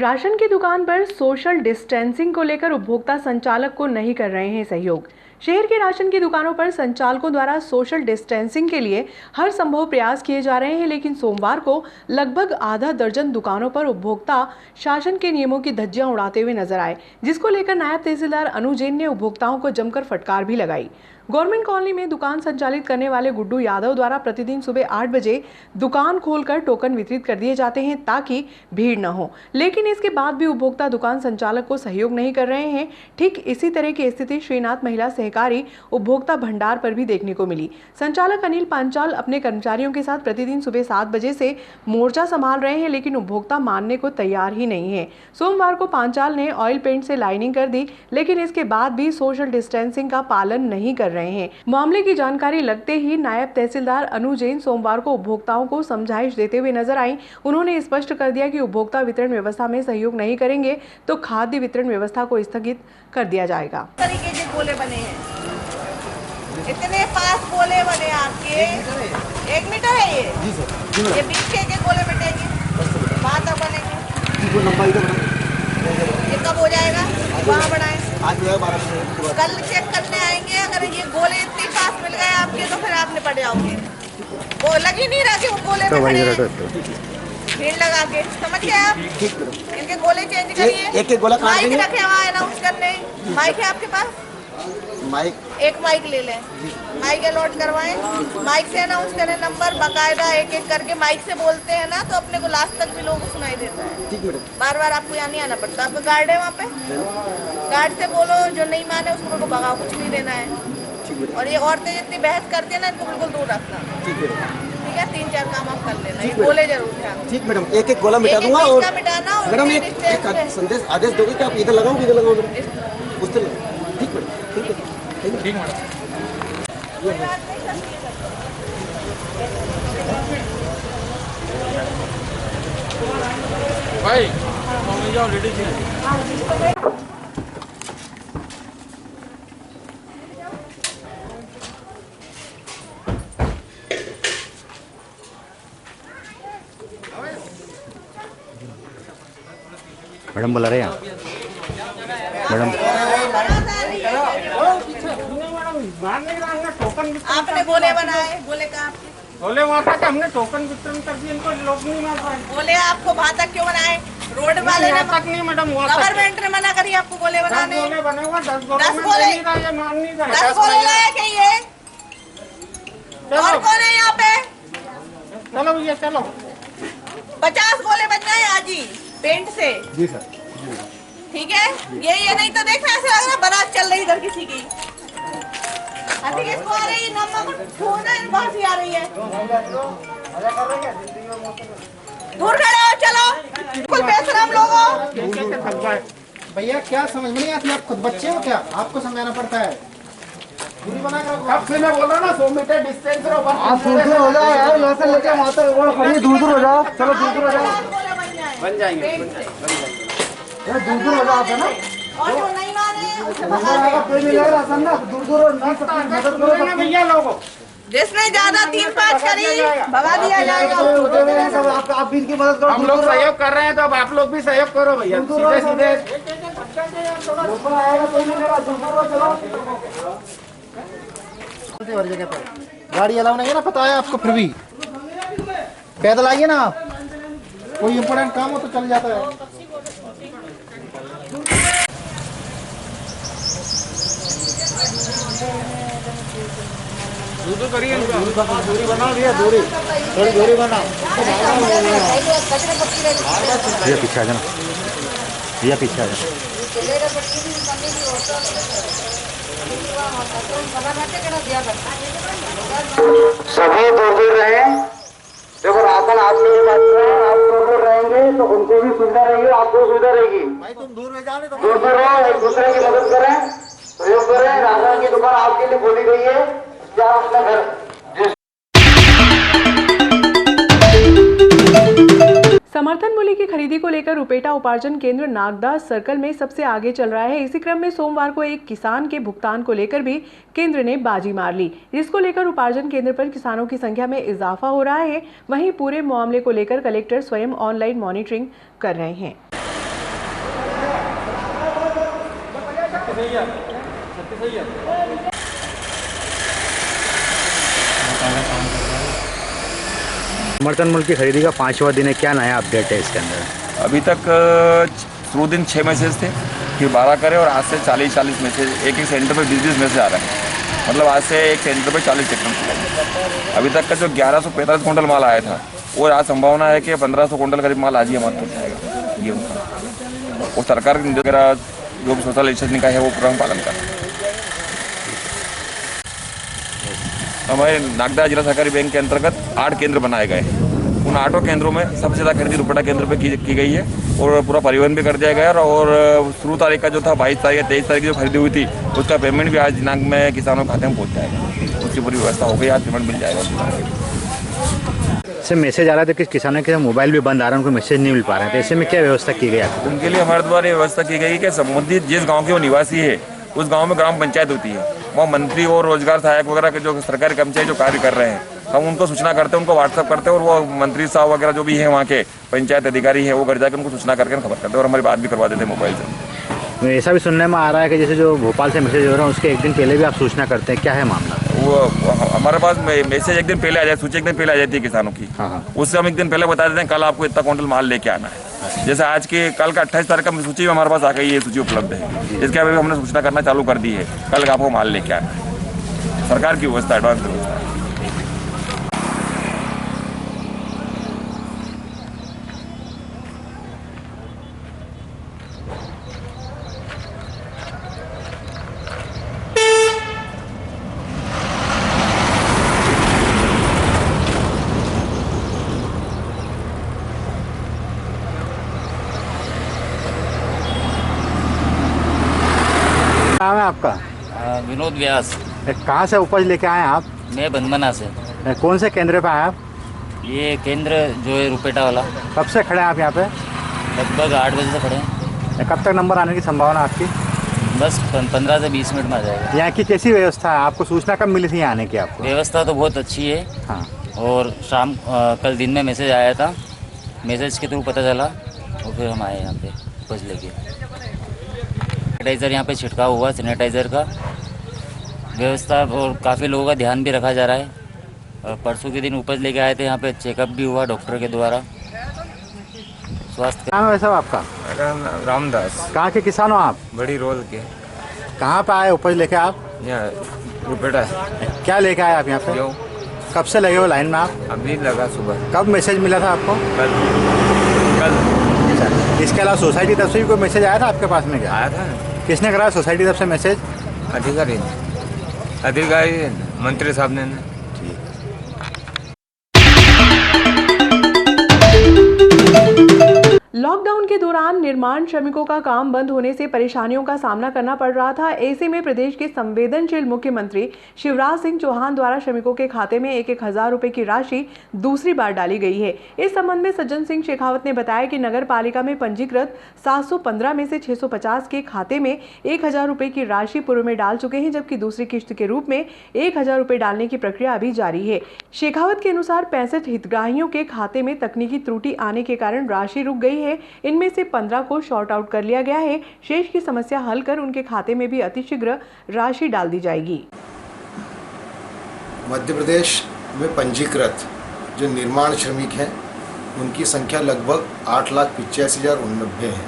Ration की दुकान पर सोशल डिस्टेंसिंग को लेकर उपभोक्ता संचालक को नहीं कर रहे हैं सहयोग। शहर के राशन की दुकानों पर संचालकों द्वारा सोशल डिस्टेंसिंग के लिए हर संभव प्रयास किए जा रहे हैं, लेकिन सोमवार को लगभग आधा दर्जन दुकानों पर उपभोक्ता शासन के नियमों की धज्जियां उड़ाते हुए नजर आए, जिसको लेकर नायब तहसीलदार अनु जैन ने उपभोक्ताओं को जमकर फटकार भी लगाई। गवर्नमेंट कॉलोनी में दुकान संचालित करने वाले गुड्डू यादव द्वारा प्रतिदिन सुबह 8 बजे दुकान खोलकर टोकन वितरित कर दिए जाते हैं ताकि भीड़ न हो, लेकिन इसके बाद भी उपभोक्ता दुकान संचालक को सहयोग नहीं कर रहे हैं। ठीक इसी तरह की स्थिति श्रीनाथ महिला सहकारी उपभोक्ता भंडार पर भी देखने को मिली। संचालक अनिल पांचाल अपने कर्मचारियों के साथ प्रतिदिन सुबह 7 बजे से मोर्चा संभाल रहे हैं, लेकिन उपभोक्ता मानने को तैयार ही नहीं है। सोमवार को पांचाल ने ऑयल पेंट से लाइनिंग कर दी, लेकिन इसके बाद भी सोशल डिस्टेंसिंग का पालन नहीं कर रहे हैं। मामले की जानकारी लगते ही नायब तहसीलदार अनु जैन सोमवार को उपभोक्ताओं को समझाइश देते हुए नजर आई। उन्होंने स्पष्ट कर दिया कि उपभोक्ता वितरण व्यवस्था में सहयोग नहीं करेंगे तो खाद्य वितरण व्यवस्था को स्थगित कर दिया जाएगा। तरीके के गोले बने हैं, इतने 5 गोले बने आपके 1 मीटर है ये 20 के गोले बटेगी, बात अब बनेगी। ये कब हो जाएगा? वहाँ बढ़ाएं, आज जो है 12 कल चेक करने आएंगे। अगर ये गोले इतनी पास मिल गए आपके तो फिर आप निपट जाओगे। वो लग ही नहीं रहा कि वो गोले में खड़े हैं। भीड़ लगा के समझ गए आप? इनके गोले चेंज करिए। एक गोला काट देंगे। माइक रखे वहाँ अनाउंस करने। माइक है आपके पास? माइक एक माइक ले लें, माइक अलॉट करवाएं, माइक से अनाउंस करें नंबर बाकायदा एक एक करके। माइक से बोलते हैं ना तो अपने को लास्ट तक भी लोगों को सुनाई देता है। ठीक मैडम। बार बार आपको यहाँ नहीं आना पड़ता। आपका गार्ड है वहाँ पे, गार्ड से बोलो, जो नहीं माने उसको को भगाओ, कुछ नहीं देना है। और ये औरतें जितनी बहस करती है ना इनको बिल्कुल दूर रखना। ठीक है, 3-4 काम आप कर लेना, ये बोले जरूर ध्यान। ठीक मैडम, एक गोला मिटा दूंगा। और मिटाना मैडम एक संदेश आदेश दोगे कि आप इधर लगाओ इधर लगाओ उस तरह। ठीक मैडम, ठीक है, ठीक मैडम। भाई मम्मी जाओ लेडीज है। मैडम बुला रहे हैं मैडम। आपने गोले बनाए, गोले का बोले वहाँ तक हमने टोकन वितरण कर दिए, इनको लोग नहीं मार पाए। गोले आपको वहाँ तक क्यों बनाए? रोड वाले ने तक नहीं मैडम, गवर्नमेंट ने मना करी आपको गोले बनाने। 10 गोले बने हुए, 10 गोले 10 गोले मान नहीं रहा। 10 गोले लाए क्या ये? और कौन है यहाँ पे? चलो भैया चलो। 50 गोले बन जाए आज ही पेंट से। जी सर, ठीक है, ये नहीं तो देखना ऐसे लग रहा बारात चल रही इधर किसी की। अभी इसको आ रही नमक छोड़ना, इनको हंसी आ रही है। दूर खड़े हो, चलो बिल्कुल बेशरम लोगों। भैया क्या समझ में नहीं आती? आप खुद बच्चे हो क्या? आपको समझाना पड़ता है। दूरी बना कर रखो। अब से मैं बोल रहा ना 100 मीटर डिस्टेंस रहो। आप दूर हो जाओ यार, यहाँ से लेके वहाँ तक वो खड़ी, दूर हो जाओ। चलो दूर हो जाओ, बन जाएंगे। दूर हो जाओ आप, है ना? और जो नहीं माने दूर भैया लोगों, जिसने ज्यादा 3-5 करी भगा दिया जाएगा। आप भी इनकी मदद करो। हम लोग सहयोग कर रहे हैं तो अब आप लोग भी सहयोग करो भैया। सीधे गाड़ी अलाउ नहीं है ना, पता है आपको? फिर भी पैदल आइए ना आप, कोई इम्पोर्टेंट काम हो तो चल जाता है। दूर करिए, दूरी बनाओ भैया, दूरी थोड़ी दूरी बनाओ। भैया पीछे आ जाना, भैया पीछे आ जाना। सभी दूर रहे। देखो राशन आपके लिए बात कर रहे हैं, आप दूर रहेंगे तो उनको भी सुविधा रहेगी, आपको सुविधा रहेगी। भाई तुम दूर में जाने तो दूर रहो, एक दूसरे की मदद करें, सहयोग करें। राशन की दुकान आपके लिए खोली गई है, क्या अपना घर। समर्थन मूल्य की खरीदी को लेकर रुपेटा उपार्जन केंद्र नागदास सर्कल में सबसे आगे चल रहा है। इसी क्रम में सोमवार को एक किसान के भुगतान को लेकर भी केंद्र ने बाजी मार ली, जिसको लेकर उपार्जन केंद्र पर किसानों की संख्या में इजाफा हो रहा है। वहीं पूरे मामले को लेकर कलेक्टर स्वयं ऑनलाइन मॉनिटरिंग कर रहे हैं। समर्थन मूल्य की खरीदी का 5वां दिन है, क्या नया अपडेट है इसके अंदर? अभी तक शुरू दिन 6 मैसेज थे, फिर 12 करे और आज से 40 मैसेज एक सेंटर पे 20 मैसेज आ रहे हैं। मतलब आज से एक सेंटर पे 40 सेक्टर। अभी तक का जो 1145 कुंटल माल आया था और आज संभावना है कि 1500 कुंटल करीब माल आज ही हमारे तक जाएगा। ये उनका और सरकार के वगैरह जो भी सोशल डिस्टेंसिंग का है वो पूरा पालन कर। हमारे नागदा जिला सहकारी बैंक के अंतर्गत 8 केंद्र बनाए गए हैं। उन 8 केंद्रों में सबसे ज़्यादा खरीदी रुपटा केंद्र पे की गई है और पूरा परिवहन भी कर दिया गया है। और शुरू तारीख का जो था 22 तारीख या 23 तारीख जो खरीदी हुई थी उसका पेमेंट भी आज दिनांक में किसानों के खाते में पहुँच जाएगा। उसकी पूरी व्यवस्था हो गई, आज पेमेंट मिल जाएगा। से मैसेज आ रहा था कि किसानों के मोबाइल भी बंद आ रहा है, उनको मैसेज नहीं मिल पा रहे हैं, तो ऐसे में क्या व्यवस्था की गई आपको? उनके लिए हमारे द्वारा ये व्यवस्था की गई कि संबंधित जिस गाँव के वो निवासी है उस गाँव में ग्राम पंचायत होती है, वहाँ मंत्री और रोजगार सहायक वगैरह के जो सरकारी कर्मचारी जो कार्य कर रहे हैं हम उनको सूचना करते हैं, उनको व्हाट्सअप करते हैं और वो मंत्री साहब वगैरह जो भी है वहाँ के पंचायत अधिकारी हैं वो घर जाकर उनको सूचना करके खबर करते हैं और हमारी बात भी करवा देते हैं मोबाइल से। ऐसा भी सुनने में आ रहा है कि जैसे जो भोपाल से मैसेज हो रहा है उसके एक दिन पहले भी आप सूचना करते हैं, क्या है मामला? वो हमारे पास मैसेज एक दिन पहले आ जाए, सूची एक दिन पहले आ जाती है किसानों की। हाँ। उससे हम एक दिन पहले बता देते हैं कल आपको इतना क्विंटल माल लेके आना है। जैसे आज के कल का 28 तारीख का सूची हमारे पास आ गई है, सूची उपलब्ध है, इसके अभी हमने सूचना करना चालू कर दी है, कल आपको माल लेके आना है। सरकार की व्यवस्था, एडवांस व्यवस्था है। नाम है आपका? विनोद व्यास। कहाँ से उपज लेके आए हैं आप? मैं बंदमना से। कौन से केंद्र पे आए आप? ये केंद्र जो है रुपेटा वाला। कब से खड़े हैं आप यहाँ पे? लगभग 8 बजे से खड़े हैं। कब तक नंबर आने की संभावना आपकी? बस 15 से 20 मिनट में आ जाएगा। यहाँ की कैसी व्यवस्था है? आपको सूचना कब मिली थी यहाँ आने की आपको? व्यवस्था तो बहुत अच्छी है। हाँ। और शाम कल दिन में मैसेज आया था, मैसेज के थ्रू पता चला और फिर हम आए यहाँ पे उपज लेके। सैनिटाइज़र यहाँ पे छिड़काव हुआ, सैनिटाइज़र का व्यवस्था और काफ़ी लोगों का ध्यान भी रखा जा रहा है। परसों के दिन उपज लेके आए थे, यहाँ पे चेकअप भी हुआ डॉक्टर के द्वारा। स्वास्थ्य नाम है साहब आपका? रामदास। कहाँ के किसान हो आप? बड़ी रोल के। कहाँ पे आए उपज लेके आप? यहाँ रुपेटा। क्या लेके आए आप यहाँ पे? क्यों? कब से लगे हो लाइन में आप? अभी लगा सुबह। कब मैसेज मिला था आपको? कल। इसके अलावा सोसाइटी तरफ से भी कोई मैसेज आया था आपके पास में? क्या आया था ना? किसने कराया सोसाइटी तरफ से मैसेज? अधिकारी मंत्री साहब ने। लॉकडाउन के दौरान निर्माण श्रमिकों का काम बंद होने से परेशानियों का सामना करना पड़ रहा था। ऐसे में प्रदेश के संवेदनशील मुख्यमंत्री शिवराज सिंह चौहान द्वारा श्रमिकों के खाते में 1,000 रुपए की राशि दूसरी बार डाली गई है। इस संबंध में सज्जन सिंह शेखावत ने बताया कि नगर पालिका में पंजीकृत 715 में से 650 के खाते में 1,000 रुपए की राशि पूर्व में डाल चुके हैं, जबकि दूसरी किश्त के रूप में 1,000 रुपए डालने की प्रक्रिया अभी जारी है। शेखावत के अनुसार 65 हितग्राहियों के खाते में तकनीकी त्रुटि आने के कारण राशि रुक गई है। इनमें से 15 को शॉर्ट आउट कर लिया गया है। शेष की समस्या हल कर उनके खाते में भी अतिशीघ्र राशि डाल दी जाएगी। मध्य प्रदेश में पंजीकृत जो निर्माण श्रमिक हैं उनकी संख्या लगभग 8,85,090 है।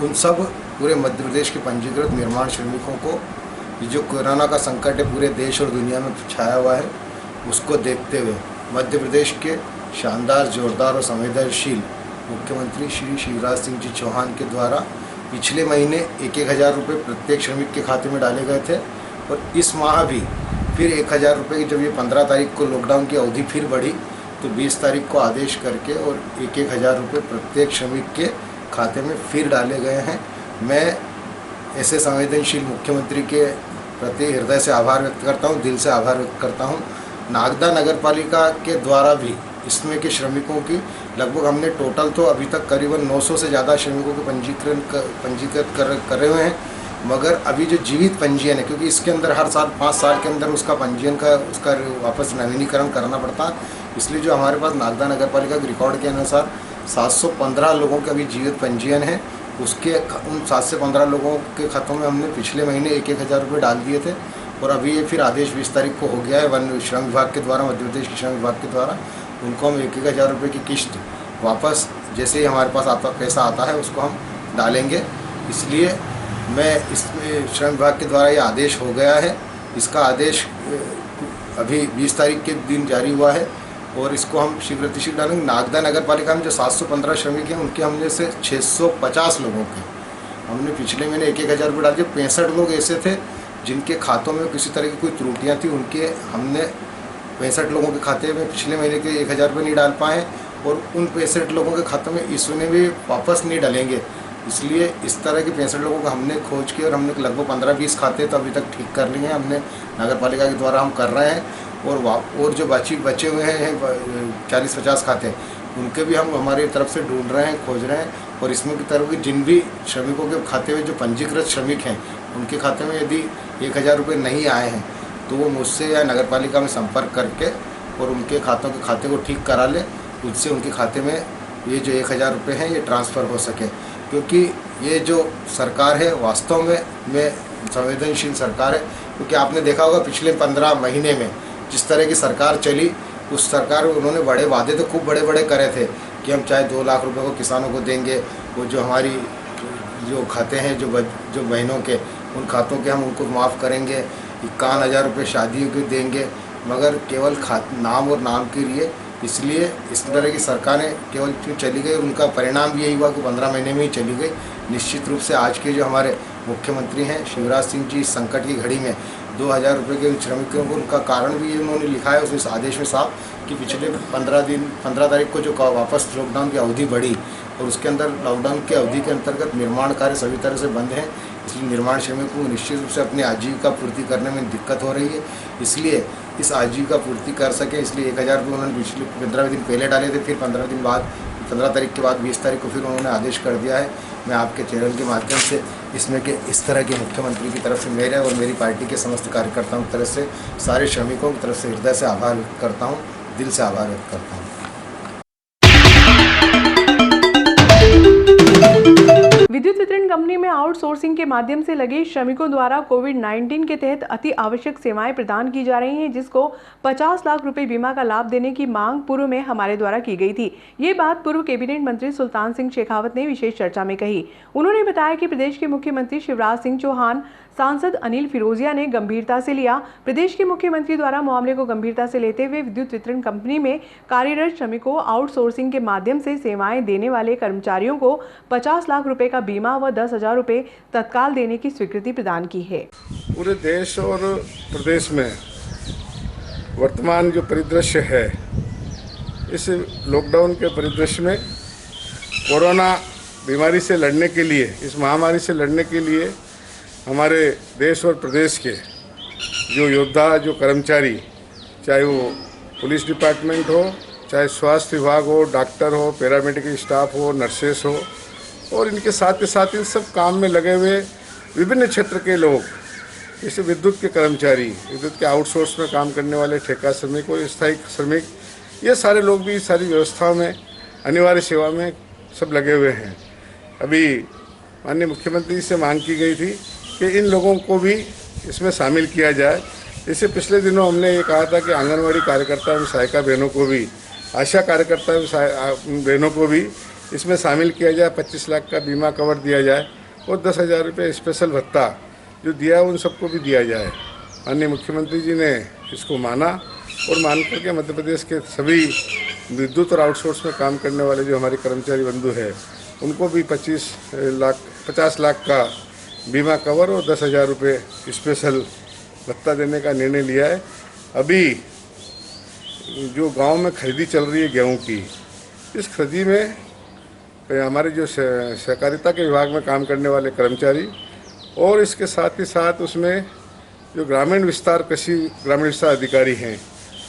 उन सब पूरे मध्य प्रदेश के पंजीकृत निर्माण श्रमिकों को ये जो कोरोना का संकट है पूरे देश और दुनिया में छाया हुआ है उसको देखते हुए मध्य प्रदेश के शानदार, जोरदार और संवेदनशील मुख्यमंत्री श्री शिवराज सिंह जी चौहान के द्वारा पिछले महीने 1,000 रुपये प्रत्येक श्रमिक के खाते में डाले गए थे और इस माह भी फिर 1,000 रुपये की जब ये 15 तारीख को लॉकडाउन की अवधि फिर बढ़ी तो 20 तारीख को आदेश करके और 1,000 रुपये प्रत्येक श्रमिक के खाते में फिर डाले गए हैं। मैं ऐसे संवेदनशील मुख्यमंत्री के प्रति हृदय से आभार व्यक्त करता हूँ, दिल से आभार व्यक्त करता हूँ। नागदा नगर पालिका के द्वारा भी इसमें के श्रमिकों की लगभग हमने टोटल तो अभी तक करीबन 900 से ज़्यादा श्रमिकों को पंजीकृत करे हुए हैं, मगर अभी जो जीवित पंजीयन है क्योंकि इसके अंदर हर साल 5 साल के अंदर उसका पंजीयन का उसका वापस नवीनीकरण करना पड़ता है, इसलिए जो हमारे पास नागदा नगर पालिका के रिकॉर्ड के अनुसार 715 लोगों के अभी जीवित पंजीयन है उसके उन 7 से 15 लोगों के खातों में हमने पिछले महीने 1,000 रुपये डाल दिए थे और अभी ये फिर आदेश 20 तारीख को हो गया है वन श्रम विभाग के द्वारा, मध्य प्रदेश के श्रम विभाग के द्वारा उनको हम 1,000 रुपये की किस्त वापस जैसे ही हमारे पास पैसा आता है उसको हम डालेंगे। इसलिए मैं इसमें श्रम विभाग के द्वारा ये आदेश हो गया है। इसका आदेश अभी 20 तारीख के दिन जारी हुआ है और इसको हम शीघ्र अतिशीघ्र डालेंगे। नागदा नगर पालिका में जो 715 श्रमिक हैं उनके हमने से 650 लोगों के हमने पिछले महीने 1,000 रुपये डाल दिए। 65 लोग ऐसे थे जिनके खातों में किसी तरह की कोई त्रुटियाँ थी, उनके हमने 65 लोगों के खाते में पिछले महीने के 1,000 रुपये नहीं डाल पाए और उन 65 लोगों के खातों में इस महीने भी वापस नहीं डालेंगे। इसलिए इस तरह के 65 लोगों को हमने खोज के और हमने लगभग 15-20 खाते तो अभी तक ठीक कर लिए हैं, हमने नगर पालिका के द्वारा हम कर रहे हैं। और जो बचे हुए हैं 40-50 खाते उनके भी हम हमारी तरफ से ढूंढ रहे हैं, खोज रहे हैं। और इसमें की तरफ की जिन भी श्रमिकों के खाते में जो पंजीकृत श्रमिक हैं उनके खाते में यदि 1,000 रुपये नहीं आए हैं तो वो मुझसे या नगर पालिका में संपर्क करके और उनके खाते को ठीक करा ले, उससे उनके खाते में ये जो 1,000 रुपये हैं ये ट्रांसफ़र हो सके। क्योंकि ये जो सरकार है वास्तव में संवेदनशील सरकार है। क्योंकि आपने देखा होगा पिछले 15 महीने में जिस तरह की सरकार चली, उस सरकार में उन्होंने बड़े वादे तो खूब बड़े बड़े करे थे कि हम चाहे 2 लाख रुपए को किसानों को देंगे, वो जो हमारी जो खाते हैं जो बहनों के उन खातों के हम उनको माफ़ करेंगे, 51,000 रुपये शादियों के देंगे, मगर केवल नाम और नाम के लिए। इसलिए इस तरह की सरकारें केवल चली गई और उनका परिणाम भी यही हुआ कि 15 महीने में ही चली गई। निश्चित रूप से आज के जो हमारे मुख्यमंत्री हैं शिवराज सिंह जी, इस संकट की घड़ी में 2,000 रुपये के श्रमिकों को उनका कारण भी उन्होंने लिखा है उस आदेश में साफ कि पिछले 15 तारीख को जो वापस लॉकडाउन की अवधि बढ़ी और उसके अंदर लॉकडाउन की अवधि के अंतर्गत निर्माण कार्य सभी तरह से बंद हैं। इसलिए निर्माण श्रमिकों को निश्चित रूप से अपनी आजीविका पूर्ति करने में दिक्कत हो रही है। इसलिए इस आजीविका पूर्ति कर सके इसलिए 1,000 रुपये उन्होंने पिछले 15 दिन पहले डाले थे, फिर 15 तारीख के बाद 20 तारीख को फिर उन्होंने आदेश कर दिया है। मैं आपके चैनल के माध्यम से इसमें के इस तरह के मुख्यमंत्री की तरफ से मेरे और मेरी पार्टी के समस्त कार्यकर्ताओं की तरफ से सारे श्रमिकों की तरफ से हृदय से आभार व्यक्त करता हूँ, दिल से आभार व्यक्त करता हूँ। विद्युत वितरण कंपनी में आउटसोर्सिंग के माध्यम से लगे श्रमिकों द्वारा कोविड-19 के तहत अति आवश्यक सेवाएं प्रदान की जा रही हैं, जिसको 50 लाख रुपए बीमा का लाभ देने की मांग पूर्व में हमारे द्वारा की गई थी। ये बात पूर्व कैबिनेट मंत्री सुल्तान सिंह शेखावत ने विशेष चर्चा में कही। उन्होंने बताया कि प्रदेश के मुख्यमंत्री शिवराज सिंह चौहान, सांसद अनिल फिरोजिया ने गंभीरता से लिया। प्रदेश के मुख्यमंत्री द्वारा मामले को गंभीरता से लेते हुए विद्युत वितरण कंपनी में कार्यरत श्रमिकों, आउटसोर्सिंग के माध्यम से सेवाएं देने वाले कर्मचारियों को 50 लाख रुपए का बीमा व 10,000 रुपए तत्काल देने की स्वीकृति प्रदान की है। पूरे देश और प्रदेश में वर्तमान जो परिदृश्य है, इस लॉकडाउन के परिदृश्य में कोरोना बीमारी से लड़ने के लिए, इस महामारी से लड़ने के लिए हमारे देश और प्रदेश के जो योद्धा, जो कर्मचारी, चाहे वो पुलिस डिपार्टमेंट हो, चाहे स्वास्थ्य विभाग हो, डॉक्टर हो, पैरामेडिकल स्टाफ हो, नर्सेस हो, और इनके साथ के साथ इन सब काम में लगे हुए विभिन्न क्षेत्र के लोग, जैसे विद्युत के कर्मचारी, विद्युत के आउटसोर्स में काम करने वाले ठेका श्रमिक और स्थायी श्रमिक, ये सारे लोग भी सारी व्यवस्थाओं में, अनिवार्य सेवा में सब लगे हुए हैं। अभी माननीय मुख्यमंत्री से मांग की गई थी कि इन लोगों को भी इसमें शामिल किया जाए। इससे पिछले दिनों हमने ये कहा था कि आंगनवाड़ी कार्यकर्ता एवं सहायिका बहनों को भी, आशा कार्यकर्ता एवं बहनों को भी इसमें शामिल किया जाए। 25 लाख का बीमा कवर दिया जाए और 10,000 रुपये स्पेशल भत्ता जो दिया उन सबको भी दिया जाए। माननीय मुख्यमंत्री जी ने इसको माना और मान करके मध्य प्रदेश के सभी विद्युत और आउटसोर्स में काम करने वाले जो हमारे कर्मचारी बंधु हैं उनको भी 50 लाख का बीमा कवर और 10,000 रुपये स्पेशल भत्ता देने का निर्णय लिया है। अभी जो गांव में खरीदी चल रही है गेहूं की, इस खरीदी में हमारे जो सहकारिता के विभाग में काम करने वाले कर्मचारी और इसके साथ ही साथ उसमें जो ग्रामीण विस्तार कृषि ग्रामीण विस्तार अधिकारी हैं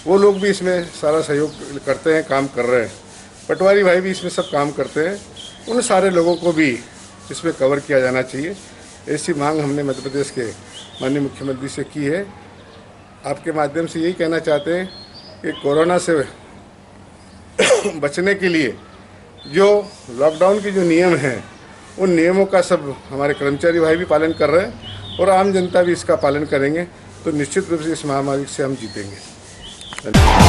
वो लोग भी इसमें सारा सहयोग करते हैं, काम कर रहे हैं। पटवारी भाई भी इसमें सब काम करते हैं। उन सारे लोगों को भी इसमें कवर किया जाना चाहिए। ऐसी मांग हमने मध्य प्रदेश के माननीय मुख्यमंत्री से की है। आपके माध्यम से यही कहना चाहते हैं कि कोरोना से बचने के लिए जो लॉकडाउन के जो नियम हैं उन नियमों का सब हमारे कर्मचारी भाई भी पालन कर रहे हैं और आम जनता भी इसका पालन करेंगे तो निश्चित रूप से इस महामारी से हम जीतेंगे। धन्यवाद।